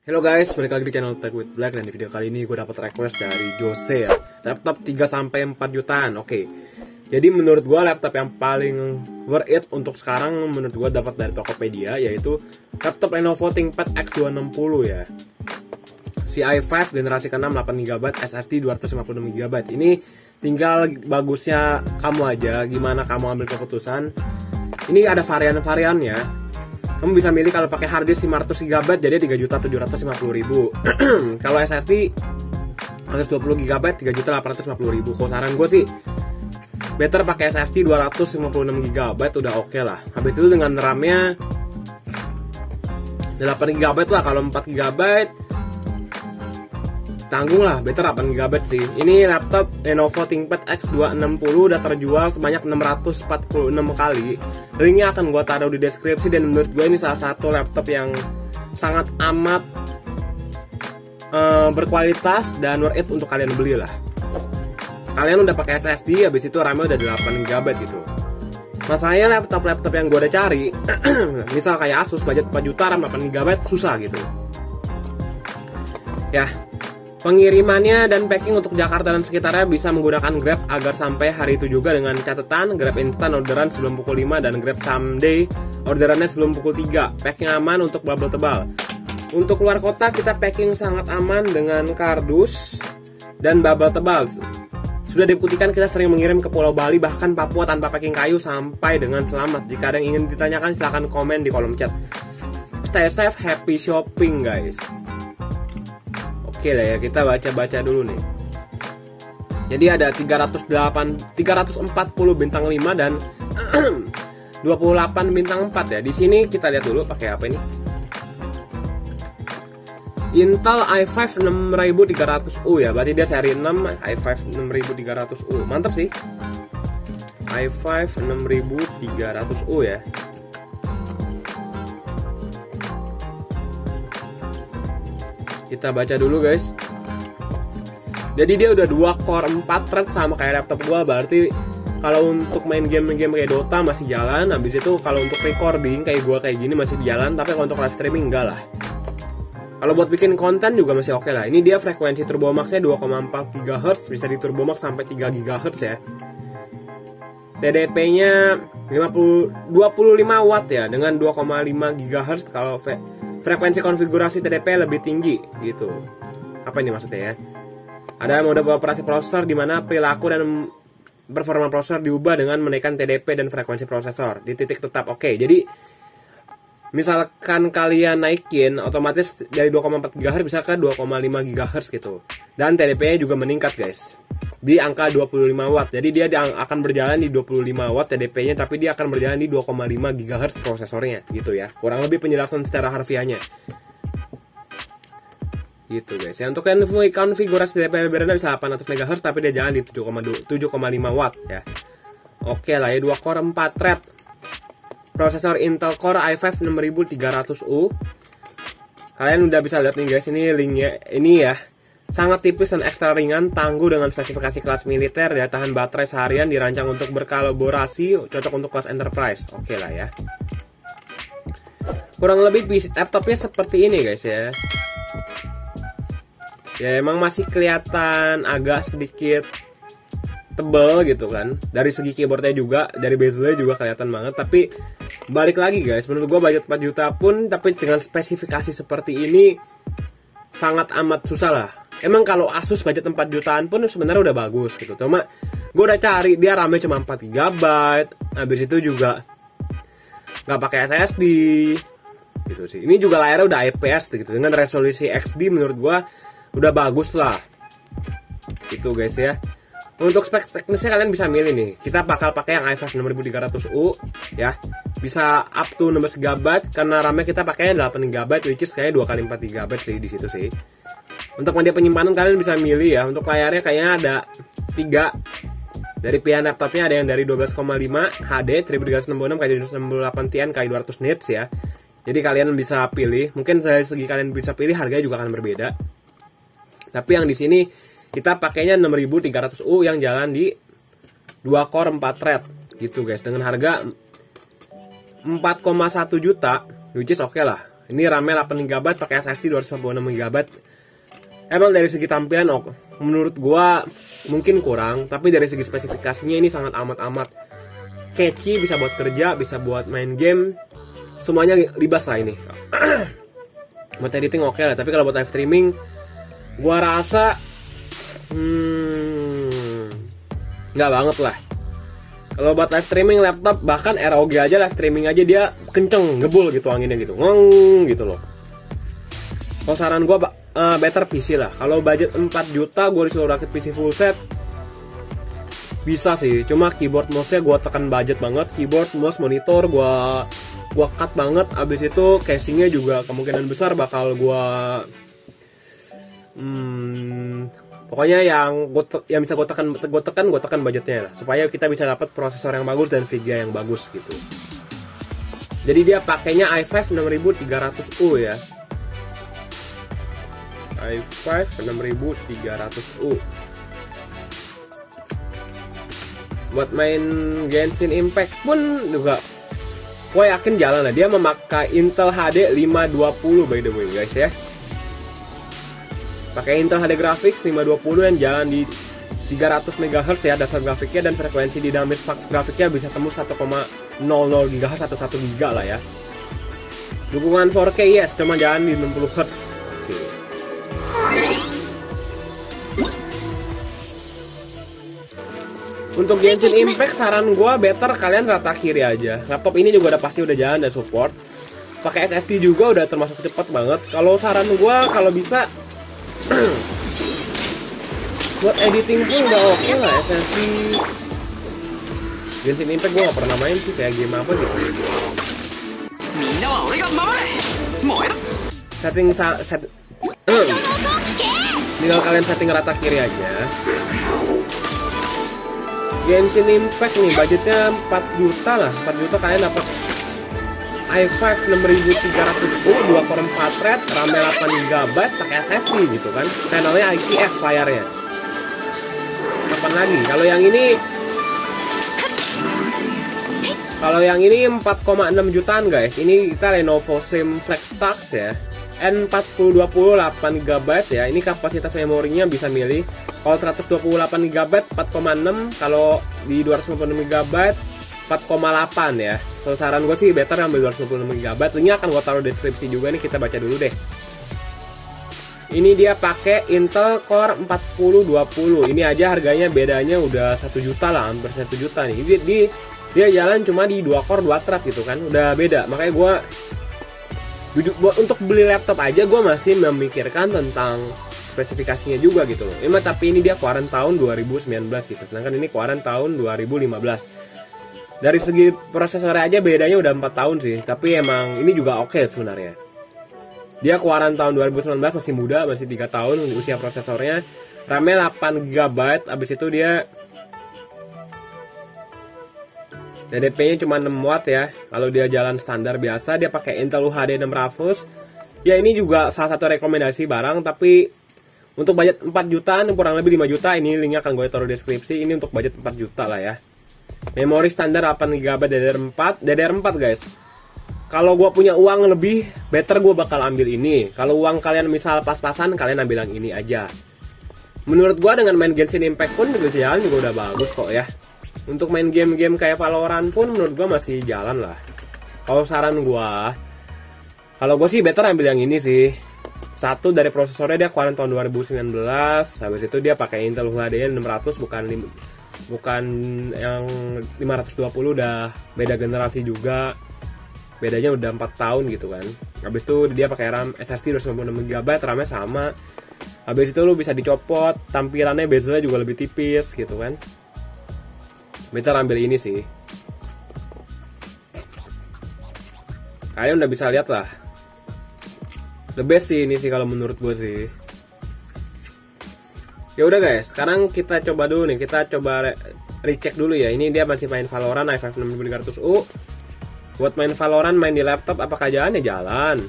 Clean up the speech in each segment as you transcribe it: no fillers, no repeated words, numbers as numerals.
Halo guys, balik lagi di channel Tech with Black. Dan di video kali ini gue dapat request dari Jose ya, laptop 3-4 jutaan. Oke. Jadi menurut gue laptop yang paling worth it untuk sekarang menurut gue dapat dari Tokopedia, yaitu laptop Lenovo ThinkPad X260 ya. Si i5 generasi ke-6 8GB, SSD 256GB. Ini tinggal bagusnya kamu aja, gimana kamu ambil keputusan. Ini ada varian-variannya. Kamu bisa milih kalau pakai harddisk 500GB jadi 3.750.000. Kalau SSD 120GB 3.850.000. Kalau saran gue sih better pakai SSD 256GB udah oke lah. Habis itu dengan RAM-nya 8GB lah. Kalau 4GB tanggung lah, better 8GB sih. Ini laptop Lenovo ThinkPad X260 udah terjual sebanyak 646 kali. Linknya akan gue taruh di deskripsi. Dan menurut gue ini salah satu laptop yang sangat amat berkualitas dan worth it untuk kalian beli lah. Kalian udah pakai SSD, habis itu RAM-nya udah 8GB gitu. Masalahnya laptop-laptop yang gue udah cari misal kayak Asus budget 4 juta RAM 8GB susah gitu ya. Pengirimannya dan packing untuk Jakarta dan sekitarnya bisa menggunakan Grab agar sampai hari itu juga, dengan catatan Grab instan orderan sebelum pukul 5 dan Grab someday orderannya sebelum pukul 3. Packing aman untuk bubble tebal. Untuk luar kota kita packing sangat aman dengan kardus dan bubble tebal. Sudah dibuktikan kita sering mengirim ke Pulau Bali bahkan Papua tanpa packing kayu sampai dengan selamat. Jika ada yang ingin ditanyakan silahkan komen di kolom chat. Stay safe, happy shopping guys. Oke lah ya, kita baca-baca dulu nih. Jadi ada 340 bintang 5 dan 28 bintang 4 ya. Di sini kita lihat dulu pakai apa ini. Intel i5 6300U ya, berarti dia seri 6 i5 6300U. Mantap sih. i5 6300U ya. Kita baca dulu guys. Jadi dia udah 2 core 4 thread sama kayak laptop gua. Berarti kalau untuk main game-game kayak Dota masih jalan. Habis itu kalau untuk recording kayak gua kayak gini masih jalan. Tapi kalau untuk live streaming enggak lah. Kalau buat bikin konten juga masih oke lah. Ini dia frekuensi turbo max-nya 2,4 GHz, bisa di turbo max sampai 3 GHz ya. TDP-nya 25 watt ya dengan 2,5 GHz. Kalau frekuensi konfigurasi TDP lebih tinggi gitu. Apa ini maksudnya ya? Ada mode operasi prosesor di mana perilaku dan performa prosesor diubah dengan menaikkan TDP dan frekuensi prosesor di titik tetap. Oke, jadi misalkan kalian naikin otomatis dari 2,4 GHz bisa ke 2,5 GHz gitu. Dan TDP-nya juga meningkat guys. Di angka 25 watt. Jadi dia akan berjalan di 25 watt TDP-nya, tapi dia akan berjalan di 2,5 GHz prosesornya gitu ya. Kurang lebih penjelasan secara harfiahnya. Gitu guys. Ya, untuk konfigurasi TDP lebih rendah bisa 800 MHz tapi dia jalan di 7,5 watt ya. Oke lah ya, 2 core 4 thread. Prosesor Intel Core i5 6300U. Kalian udah bisa lihat nih guys, ini linknya ini ya. Sangat tipis dan ekstra ringan, tangguh dengan spesifikasi kelas militer ya, tahan baterai seharian, dirancang untuk berkolaborasi, cocok untuk kelas enterprise. Oke lah ya. Kurang lebih laptopnya seperti ini guys ya. Ya emang masih kelihatan agak sedikit tebel gitu kan. Dari segi keyboardnya juga, dari bezelnya juga kelihatan banget. Tapi balik lagi guys, menurut gua budget 4 juta pun tapi dengan spesifikasi seperti ini sangat amat susah lah. Emang kalau Asus budget 4 jutaan pun sebenarnya udah bagus gitu. Cuma gue udah cari, dia RAM-nya cuma 4GB. Habis itu juga nggak pakai SSD gitu sih. Ini juga layarnya udah IPS gitu. Dengan resolusi XD menurut gue udah bagus lah. Gitu guys ya. Untuk spek teknisnya kalian bisa milih nih. Kita bakal pakai yang i5 6300U ya. Bisa up to 16GB karena RAM-nya kita pakai 8GB, which is kayaknya 2x4GB sih di situ sih. Untuk media penyimpanan kalian bisa milih ya. Untuk layarnya kayaknya ada 3. Dari pilihan laptopnya ada yang dari 12,5 HD 1366 x 268 Ti x 200 nits ya. Jadi kalian bisa pilih. Mungkin dari segi kalian bisa pilih harganya juga akan berbeda. Tapi yang di sini kita pakainya 6300U yang jalan di 2 core 4 thread gitu guys, dengan harga 4,1 juta, which is oke lah. Ini RAM 8GB pakai SSD 256GB. Emang dari segi tampilan menurut gua mungkin kurang, tapi dari segi spesifikasinya ini sangat amat catchy, bisa buat kerja, bisa buat main game, semuanya libas lah ini. Buat editing oke lah, tapi kalau buat live streaming gua rasa nggak banget lah. Kalau buat live streaming laptop, bahkan ROG aja live streaming aja dia kenceng, ngebul gitu anginnya gitu, ngong gitu loh. Kalau saran gue better PC lah. Kalau budget 4 juta gue disuruh rakit PC full set, bisa sih. Cuma keyboard mouse-nya gue tekan budget banget. Keyboard, mouse, monitor gue cut banget. Abis itu casingnya juga kemungkinan besar bakal gue pokoknya yang bisa gue tekan budgetnya lah, supaya kita bisa dapat prosesor yang bagus dan VGA yang bagus gitu. Jadi dia pakainya i5 6300U ya. i5 6300U. Buat main Genshin Impact pun juga gue yakin jalan lah. Dia memakai Intel HD 520 by the way guys ya. Pakai Intel HD Graphics 520 dan jalan di 300 MHz ya dasar grafiknya, dan frekuensi dinamis fax grafiknya bisa tembus 1,00 GHz atau 1 GB lah ya. Dukungan 4K yes, cuma jalan di 60 Hz. Untuk Genshin Impact saran gua better kalian rata kiri aja. Laptop ini juga pasti udah jalan dan support. Pakai SSD juga udah termasuk cepat banget. Kalau saran gua kalau bisa buat editing pun udah oke lah SSD. Genshin Impact gue gak pernah main sih, kayak game apa gitu. Tinggal kalian setting rata kiri aja. Genshin Impact nih budgetnya 4 juta lah. 4 juta kalian dapat i5 6300U 2 core 4 thread, RAM 8GB, pakai SSD gitu kan. Channelnya IPS layarnya. Kapan lagi? Kalau yang ini 4,6 jutaan guys. Ini kita Lenovo Slim FlexTouch ya. N4020 8GB ya. Ini kapasitas memorinya bisa milih. Kalau 128GB 4,6, kalau di 256GB 4,8 ya. So, saran gue sih better ambil 256GB. Ini akan gue taruh deskripsi juga nih, kita baca dulu deh. Ini dia pakai Intel Core 4020. Ini aja harganya bedanya udah 1 juta lah, hampir 1 juta nih. Dia jalan cuma di 2 core 2 thread gitu kan. Udah beda. Makanya gue untuk beli laptop aja gue masih memikirkan tentang spesifikasinya juga gitu loh. Tapi ini dia keluaran tahun 2019 gitu. Sedangkan ini keluaran tahun 2015. Dari segi prosesornya aja bedanya udah 4 tahun sih. Tapi emang ini juga oke sebenarnya. Dia keluaran tahun 2019, masih muda, masih 3 tahun usia prosesornya. RAM-nya 8GB. Abis itu dia DDP-nya cuma 6 watt ya. Kalau dia jalan standar biasa, dia pakai Intel UHD 600. Ya ini juga salah satu rekomendasi barang, tapi untuk budget 4 jutaan, kurang lebih 5 juta, ini linknya akan gue taruh deskripsi. Ini untuk budget 4 juta lah ya. Memori standar 8GB DDR4 guys. Kalau gue punya uang lebih, better gue bakal ambil ini. Kalau uang kalian misal pas-pasan, kalian ambil yang ini aja. Menurut gue dengan main Genshin Impact pun juga jalan juga udah bagus kok ya. Untuk main game-game kayak Valorant pun menurut gue masih jalan lah. Kalau saran gue, kalau gue sih better ambil yang ini sih. Satu, dari prosesornya dia keluaran tahun 2019. Habis itu dia pakai Intel UHD 600, bukan yang 520, udah beda generasi juga. Bedanya udah 4 tahun gitu kan. Habis itu dia pakai RAM SSD 256GB, RAM-nya sama. Habis itu lu bisa dicopot, tampilannya bezelnya juga lebih tipis gitu kan. Better ambil ini sih. Kalian udah bisa lihat lah. The best sih ini sih kalau menurut gue sih. Ya udah guys, sekarang kita coba dulu nih. Kita coba recheck dulu ya. Ini dia masih main Valorant i5 6300U. Buat main Valorant, main di laptop, apakah jalan? Ya jalan.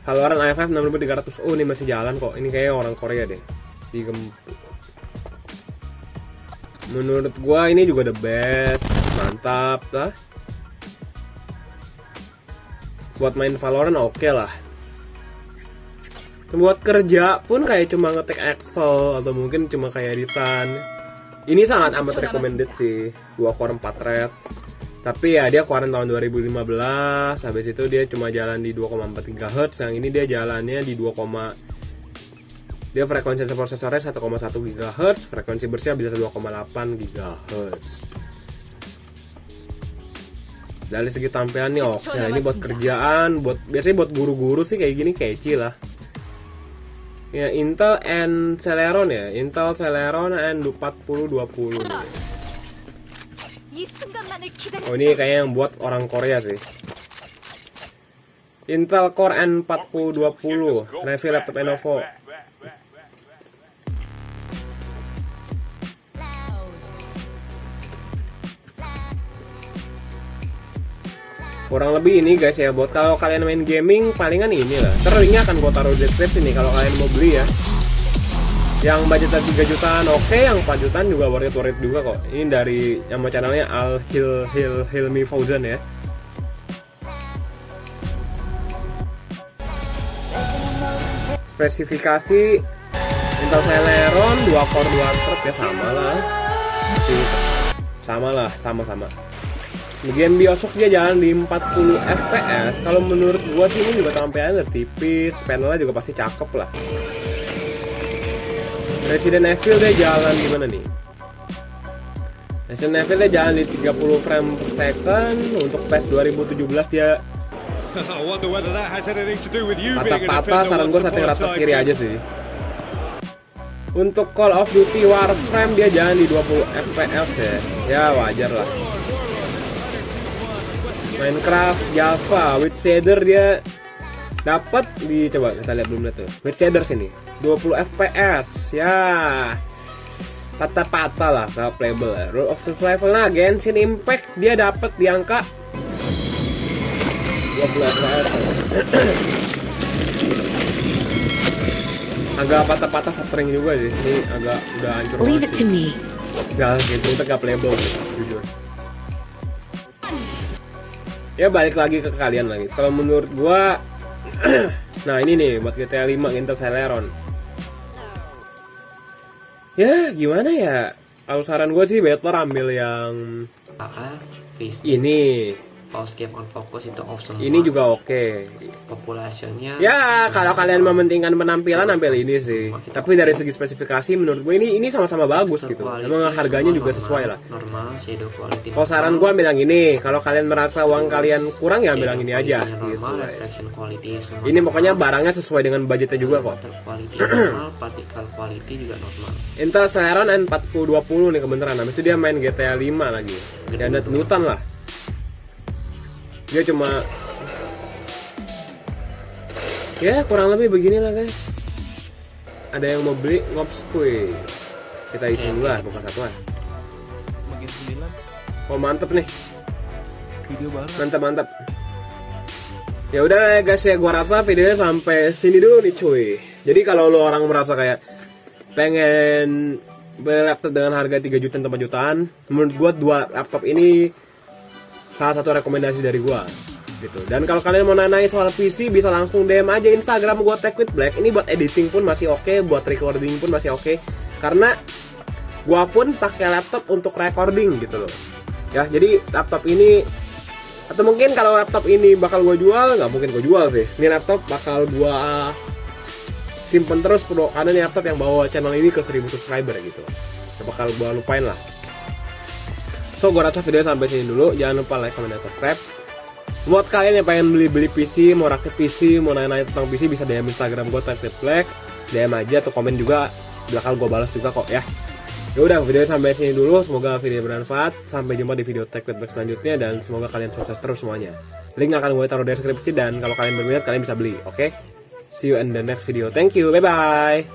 Valorant i5 6300U ini masih jalan kok. Ini kayaknya orang Korea deh. Menurut gua ini juga the best. Mantap lah. buat main Valorant oke lah. Buat kerja pun kayak cuma ngetik Excel atau mungkin cuma kayak editan. Ini sangat amat recommended sih, 2 core 4 thread. Tapi ya dia keluaran tahun 2015, habis itu dia cuma jalan di 2,4 GHz. Yang ini dia jalannya di 2, dia frekuensi prosesornya 1,1 GHz, frekuensi bersihnya bisa 2,8 GHz. Dari segi tampilannya oke. Nah, ini buat kerjaan, biasanya buat guru-guru sih kayak gini kece lah. Ya, Intel and Celeron ya, Intel Celeron and 4020 nih. Oh, ini kayaknya yang buat orang Korea sih. Intel Core N4020, review laptop Lenovo. Kurang lebih ini guys ya, buat kalau kalian main gaming palingan ini lah. Linknya akan gue taruh di deskripsi nih kalau kalian mau beli ya. Yang budgetnya 3 jutaan oke, yang 4 jutaan juga worth it juga kok. Ini dari nama channelnya Al Hilmi Fauzan ya. Spesifikasi Intel Celeron 2 core 2 thread ya sama. Game Bioshock dia jalan di 40 fps. Kalau menurut gua sih ini juga tampilannya tipis, panelnya juga pasti cakep lah. Resident Evil dia jalan di mana nih? Resident Evil dia jalan di 30 frame per second. Untuk PES 2017 dia patah-patah, saran gua setting rata kiri aja sih. Untuk Call of Duty Warframe dia jalan di 20 fps ya. Ya wajar lah. Minecraft Java with shader dia dapat di, coba kita lihat belum tuh with shader sini 20 fps ya, patah-patah lah, gak playable ya. Rule of Survival, nah Genshin Impact dia dapat di angka 20 fps. Agak patah-patah sering juga sih, ini agak udah hancur. Leave it to me. Gak, gitu gak playable jujur. Ya balik lagi ke kalian lagi. Kalau menurut gua nah ini nih buat GTA 5 Intel Celeron. Ya gimana ya? Kalau saran gua sih better ambil yang ini. Pause game on focus itu off semua. Ini juga oke. Populasinya ya kalau kalian mementingkan penampilan ambil ini sih. Tapi dari segi spesifikasi menurut gue ini sama-sama bagus gitu. Emang harganya juga sesuai lah. Normal, shadow quality. Kalau saran gue ambil yang ini. Kalau kalian merasa uang kalian kurang ya ambil yang ini aja gitu. Ini pokoknya barangnya sesuai dengan budgetnya juga kok. Quality normal, particle quality juga normal. Intel Celeron N4020 nih kebenaran. Habis itu dia main GTA 5 lagi. Dia ada tenutan lah. Dia cuma ya kurang lebih beginilah guys. Ada yang mau beli ngops kuy. Kita isi dulu lah, bukan satuan. Bagian 9. Oh mantep nih. Video baru. Mantap. Ya udah guys ya, gua rasa videonya sampai sini dulu nih cuy. Jadi kalau lo orang merasa kayak pengen beli laptop dengan harga 3 jutaan atau 4 jutaan, menurut gua 2 laptop ini salah satu rekomendasi dari gua gitu. Dan kalau kalian mau nanya soal PC bisa langsung DM aja Instagram gua TechWithBlack. Ini buat editing pun masih oke, buat recording pun masih oke. Karena gua pun pakai laptop untuk recording gitu loh. Ya, jadi laptop ini atau mungkin kalau laptop ini bakal gua jual, nggak mungkin gua jual sih. Ini laptop bakal gua simpen terus bro, karena ini laptop yang bawa channel ini ke 1000 subscriber gitu. Gak bakal gua lupain lah. So, gue rasa video sampai sini dulu. Jangan lupa like, comment, dan subscribe. Buat kalian yang pengen beli PC, mau rakit PC, mau nanya-nanya tentang PC, bisa DM Instagram gue TechWithBlack. DM aja atau komen juga, bakal gue balas juga kok ya. Yaudah, video sampai sini dulu. Semoga video bermanfaat. Sampai jumpa di video TechWithBlack selanjutnya, dan semoga kalian sukses terus semuanya. Link akan gue taruh di deskripsi, dan kalau kalian berminat kalian bisa beli. Oke? See you in the next video. Thank you. Bye bye.